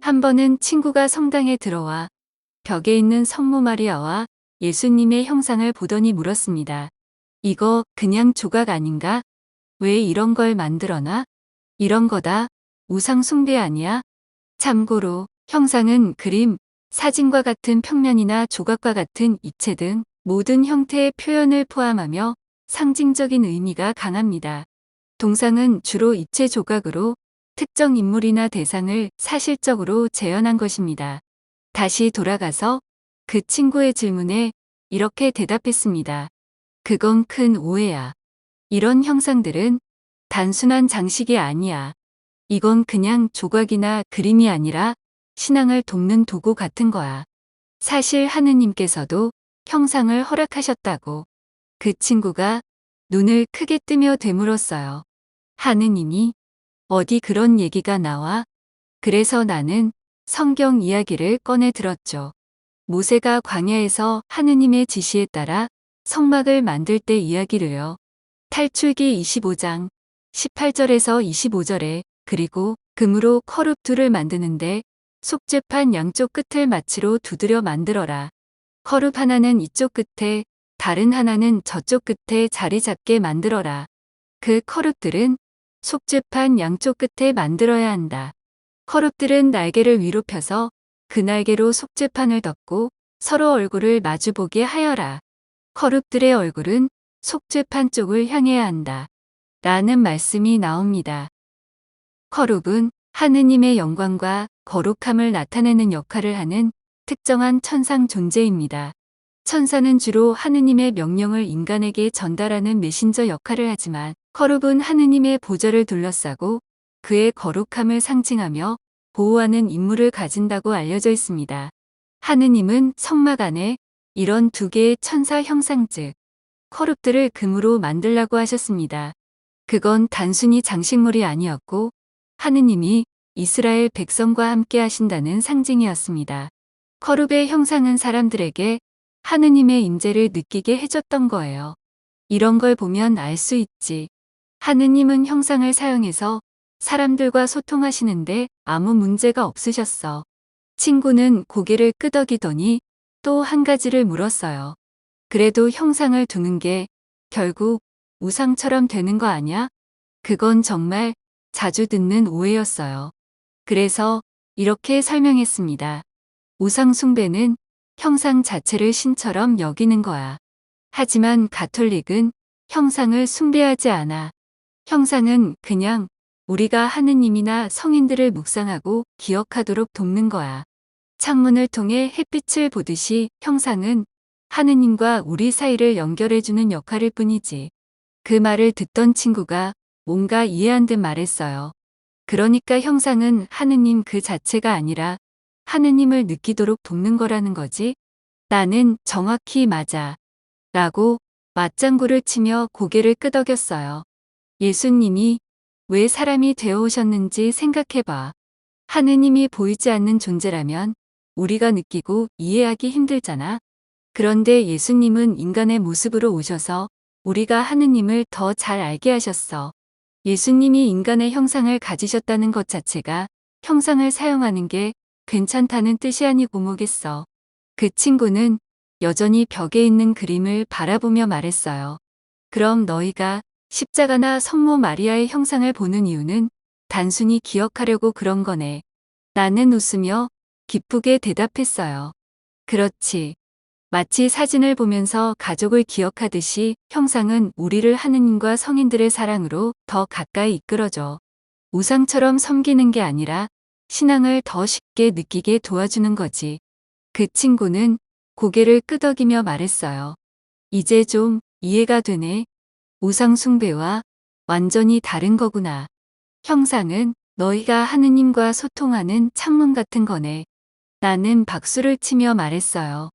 한 번은 친구가 성당에 들어와 벽에 있는 성모 마리아와 예수님의 형상을 보더니 물었습니다. 이거 그냥 조각 아닌가? 왜 이런 걸 만들어놔? 이런 거다. 우상 숭배 아니야? 참고로 형상은 그림, 사진과 같은 평면이나 조각과 같은 입체 등 모든 형태의 표현을 포함하며 상징적인 의미가 강합니다. 동상은 주로 입체 조각으로 특정 인물이나 대상을 사실적으로 재현한 것입니다. 다시 돌아가서 그 친구의 질문에 이렇게 대답했습니다. 그건 큰 오해야. 이런 형상들은 단순한 장식이 아니야. 이건 그냥 조각이나 그림이 아니라 신앙을 돕는 도구 같은 거야. 사실 하느님께서도 형상을 허락하셨다고. 그 친구가 눈을 크게 뜨며 되물었어요. 하느님이? 어디 그런 얘기가 나와? 그래서 나는 성경 이야기를 꺼내 들었죠. 모세가 광야에서 하느님의 지시에 따라 성막을 만들 때 이야기를요. 탈출기 25장 18절에서 25절에 그리고 금으로 커룹 둘을 만드는데 속죄판 양쪽 끝을 마치로 두드려 만들어라. 커룹 하나는 이쪽 끝에 다른 하나는 저쪽 끝에 자리 잡게 만들어라. 그 커룹들은 속죄판 양쪽 끝에 만들어야 한다. 커룹들은 날개를 위로 펴서 그 날개로 속죄판을 덮고 서로 얼굴을 마주보게 하여라. 커룹들의 얼굴은 속죄판 쪽을 향해야 한다. 라는 말씀이 나옵니다. 커룹은 하느님의 영광과 거룩함을 나타내는 역할을 하는 특정한 천상 존재입니다. 천사는 주로 하느님의 명령을 인간에게 전달하는 메신저 역할을 하지만 커룹은 하느님의 보좌를 둘러싸고 그의 거룩함을 상징하며 보호하는 임무를 가진다고 알려져 있습니다. 하느님은 성막 안에 이런 두 개의 천사 형상 즉 커룹들을 금으로 만들라고 하셨습니다. 그건 단순히 장식물이 아니었고 하느님이 이스라엘 백성과 함께 하신다는 상징이었습니다. 커룹의 형상은 사람들에게 하느님의 임재를 느끼게 해줬던 거예요. 이런 걸 보면 알 수 있지. 하느님은 형상을 사용해서 사람들과 소통하시는데 아무 문제가 없으셨어. 친구는 고개를 끄덕이더니 또 한 가지를 물었어요. 그래도 형상을 두는 게 결국 우상처럼 되는 거 아냐? 그건 정말 자주 듣는 오해였어요. 그래서 이렇게 설명했습니다. 우상 숭배는 형상 자체를 신처럼 여기는 거야. 하지만 가톨릭은 형상을 숭배하지 않아. 형상은 그냥 우리가 하느님이나 성인들을 묵상하고 기억하도록 돕는 거야. 창문을 통해 햇빛을 보듯이 형상은 하느님과 우리 사이를 연결해주는 역할일 뿐이지. 그 말을 듣던 친구가 뭔가 이해 안 듯 말했어요. 그러니까 형상은 하느님 그 자체가 아니라 하느님을 느끼도록 돕는 거라는 거지? 나는 정확히 맞아. 라고 맞장구를 치며 고개를 끄덕였어요. 예수님이 왜 사람이 되어 오셨는지 생각해봐. 하느님이 보이지 않는 존재라면 우리가 느끼고 이해하기 힘들잖아. 그런데 예수님은 인간의 모습으로 오셔서 우리가 하느님을 더 잘 알게 하셨어. 예수님이 인간의 형상을 가지셨다는 것 자체가 형상을 사용하는 게 괜찮다는 뜻이 아니고 뭐겠어. 그 친구는 여전히 벽에 있는 그림을 바라보며 말했어요. 그럼 너희가 십자가나 성모 마리아의 형상을 보는 이유는 단순히 기억하려고 그런 거네. 나는 웃으며 기쁘게 대답했어요. 그렇지. 마치 사진을 보면서 가족을 기억하듯이 형상은 우리를 하느님과 성인들의 사랑으로 더 가까이 이끌어줘. 우상처럼 섬기는 게 아니라 신앙을 더 쉽게 느끼게 도와주는 거지. 그 친구는 고개를 끄덕이며 말했어요. 이제 좀 이해가 되네. 우상 숭배와 완전히 다른 거구나. 형상은 너희가 하느님과 소통하는 창문 같은 거네. 나는 박수를 치며 말했어요.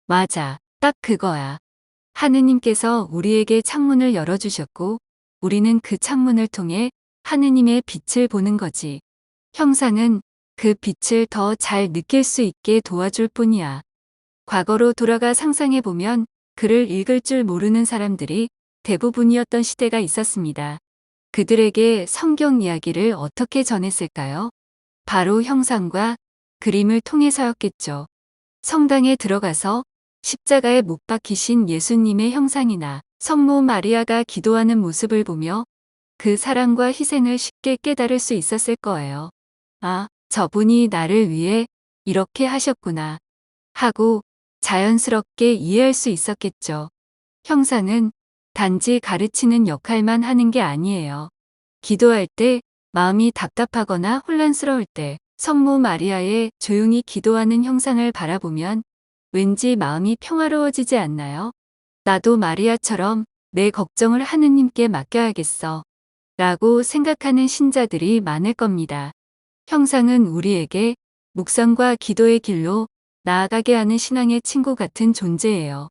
맞아, 딱 그거야. 하느님께서 우리에게 창문을 열어주셨고 우리는 그 창문을 통해 하느님의 빛을 보는 거지. 형상은 그 빛을 더 잘 느낄 수 있게 도와줄 뿐이야. 과거로 돌아가 상상해보면 글을 읽을 줄 모르는 사람들이 대부분이었던 시대가 있었습니다. 그들에게 성경 이야기를 어떻게 전했을까요? 바로 형상과 그림을 통해서였겠죠. 성당에 들어가서 십자가에 못 박히신 예수님의 형상이나 성모 마리아가 기도하는 모습을 보며 그 사랑과 희생을 쉽게 깨달을 수 있었을 거예요. 아, 저분이 나를 위해 이렇게 하셨구나 하고 자연스럽게 이해할 수 있었겠죠. 형상은 단지 가르치는 역할만 하는 게 아니에요. 기도할 때, 마음이 답답하거나 혼란스러울 때 성모 마리아의 조용히 기도하는 형상을 바라보면 왠지 마음이 평화로워지지 않나요? 나도 마리아처럼 내 걱정을 하느님께 맡겨야겠어 라고 생각하는 신자들이 많을 겁니다. 형상은 우리에게 묵상과 기도의 길로 나아가게 하는 신앙의 친구 같은 존재예요.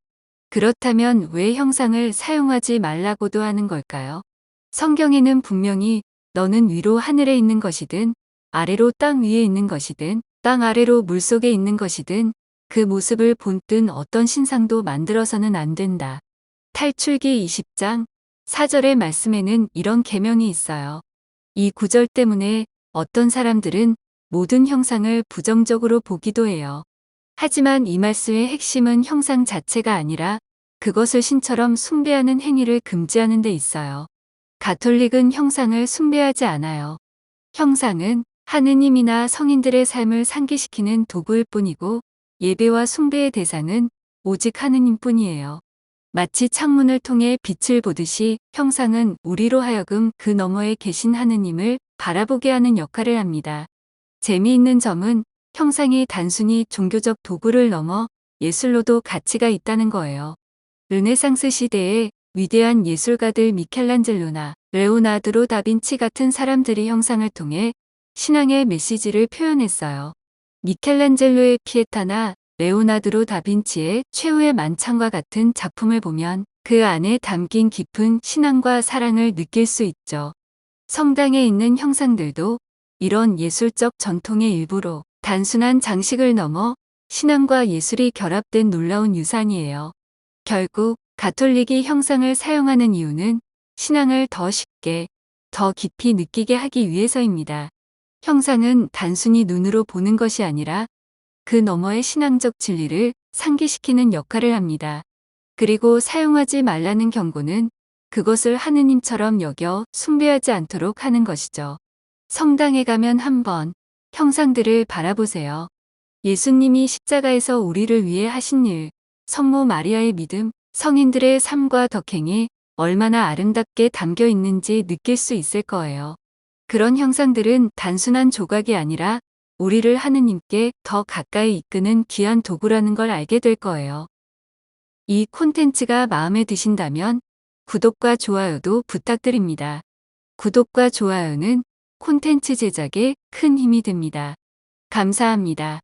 그렇다면 왜 형상을 사용하지 말라고도 하는 걸까요? 성경에는 분명히 너는 위로 하늘에 있는 것이든 아래로 땅 위에 있는 것이든 땅 아래로 물속에 있는 것이든 그 모습을 본뜬 어떤 신상도 만들어서는 안 된다. 탈출기 20장 4절의 말씀에는 이런 계명이 있어요. 이 구절 때문에 어떤 사람들은 모든 형상을 부정적으로 보기도 해요. 하지만 이 말씀의 핵심은 형상 자체가 아니라 그것을 신처럼 숭배하는 행위를 금지하는 데 있어요. 가톨릭은 형상을 숭배하지 않아요. 형상은 하느님이나 성인들의 삶을 상기시키는 도구일 뿐이고 예배와 숭배의 대상은 오직 하느님뿐이에요. 마치 창문을 통해 빛을 보듯이 형상은 우리로 하여금 그 너머에 계신 하느님을 바라보게 하는 역할을 합니다. 재미있는 점은 형상이 단순히 종교적 도구를 넘어 예술로도 가치가 있다는 거예요. 르네상스 시대의 위대한 예술가들 미켈란젤로나 레오나르도 다빈치 같은 사람들이 형상을 통해 신앙의 메시지를 표현했어요. 미켈란젤로의 피에타나 레오나르도 다빈치의 최후의 만찬과 같은 작품을 보면 그 안에 담긴 깊은 신앙과 사랑을 느낄 수 있죠. 성당에 있는 형상들도 이런 예술적 전통의 일부로 단순한 장식을 넘어 신앙과 예술이 결합된 놀라운 유산이에요. 결국 가톨릭이 형상을 사용하는 이유는 신앙을 더 쉽게, 더 깊이 느끼게 하기 위해서입니다. 형상은 단순히 눈으로 보는 것이 아니라 그 너머의 신앙적 진리를 상기시키는 역할을 합니다. 그리고 사용하지 말라는 경고는 그것을 하느님처럼 여겨 숭배하지 않도록 하는 것이죠. 성당에 가면 한번 형상들을 바라보세요. 예수님이 십자가에서 우리를 위해 하신 일, 성모 마리아의 믿음, 성인들의 삶과 덕행이 얼마나 아름답게 담겨 있는지 느낄 수 있을 거예요. 그런 형상들은 단순한 조각이 아니라 우리를 하느님께 더 가까이 이끄는 귀한 도구라는 걸 알게 될 거예요. 이 콘텐츠가 마음에 드신다면 구독과 좋아요도 부탁드립니다. 구독과 좋아요는 콘텐츠 제작에 큰 힘이 됩니다. 감사합니다.